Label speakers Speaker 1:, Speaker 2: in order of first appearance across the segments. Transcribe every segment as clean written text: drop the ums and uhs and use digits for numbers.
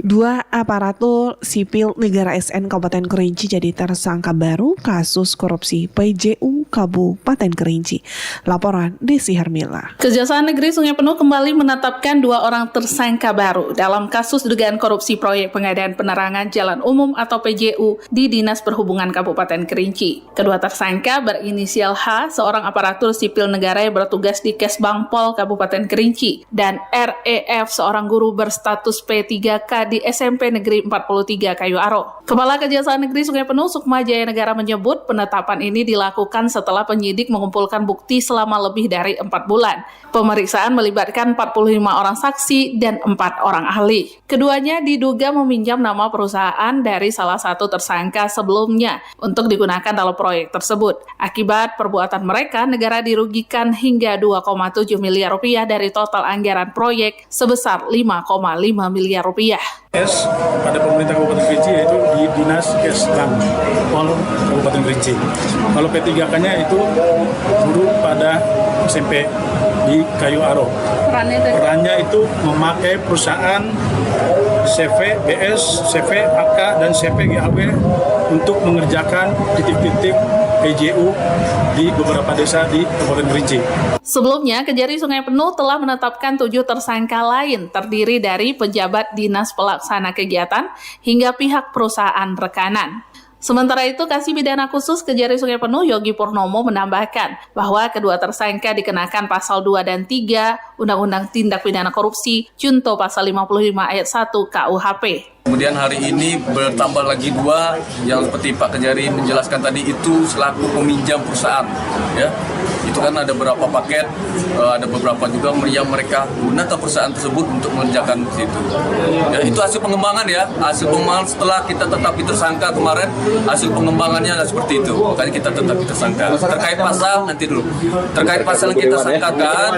Speaker 1: Dua aparatur sipil negara SN Kabupaten Kerinci jadi tersangka baru kasus korupsi PJU Kabupaten Kerinci. Laporan Desi Hermila.
Speaker 2: Kejaksaan Negeri Sungai Penuh kembali menetapkan dua orang tersangka baru dalam kasus dugaan korupsi proyek pengadaan penerangan jalan umum atau PJU di Dinas Perhubungan Kabupaten Kerinci. Kedua tersangka berinisial H, seorang aparatur sipil negara yang bertugas di Kesbangpol Kabupaten Kerinci, dan REF, seorang guru berstatus P3K di SMP Negeri 43 Kayu Aro. Kepala Kejaksaan Negeri Sungai Penuh Sukma Jaya Negara menyebut penetapan ini dilakukan setelah penyidik mengumpulkan bukti selama lebih dari 4 bulan. Pemeriksaan melibatkan 45 orang saksi dan 4 orang ahli. Keduanya diduga meminjam nama perusahaan dari salah satu tersangka sebelumnya untuk digunakan dalam proyek tersebut. Akibat perbuatan mereka, negara dirugikan hingga 2,7 miliar rupiah dari total anggaran proyek sebesar 5,5 miliar rupiah.
Speaker 3: S pada pemerintah Kabupaten Kerinci yaitu di Dinas Kesbangpol Kabupaten Kerinci. Kalau P3K-nya itu guru pada SMP di Kayu Aro. Perannya itu memakai perusahaan CV BS, CV AK, dan CV GAB untuk mengerjakan titik-titik PJU di beberapa desa di Kabupaten Kerinci.
Speaker 2: Sebelumnya, Kejari Sungai Penuh telah menetapkan 7 tersangka lain terdiri dari pejabat dinas pelaksana kegiatan hingga pihak perusahaan rekanan. Sementara itu, Kasih Pidana Khusus Kejari Sungai Penuh Yogi Purnomo menambahkan bahwa kedua tersangka dikenakan pasal 2 dan 3 Undang-Undang Tindak Pidana Korupsi Junto pasal 55 ayat 1 KUHP.
Speaker 4: Kemudian hari ini bertambah lagi 2 yang seperti Pak Kejari menjelaskan tadi itu selaku peminjam perusahaan, ya. Itu kan ada beberapa paket, ada beberapa juga yang mereka gunakan perusahaan tersebut untuk mengerjakan situ. Ya, itu hasil pengembangan ya, hasil pengembangan setelah kita tetapi tersangka kemarin, hasil pengembangannya seperti itu. Makanya kita tetapi tersangka. Terkait pasal nanti dulu. Terkait pasal yang kita sangkakan,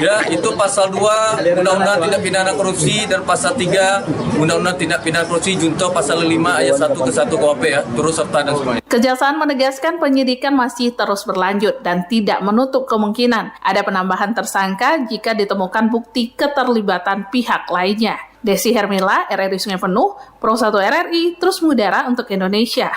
Speaker 4: ya itu pasal 2 Undang-Undang Tindak Pidana Korupsi dan pasal 3 Undang-Undang Tindak Pidana Korupsi junto pasal 5 ayat 1 ke 1 KUHP ya, turut serta dan semuanya.
Speaker 2: Kejaksaan menegaskan penyidikan masih terus berlanjut dan tidak menutup kemungkinan ada penambahan tersangka jika ditemukan bukti keterlibatan pihak lainnya. Desi Hermila, RRI Sungai Penuh, Pro 1 RRI, terus mengudara untuk Indonesia.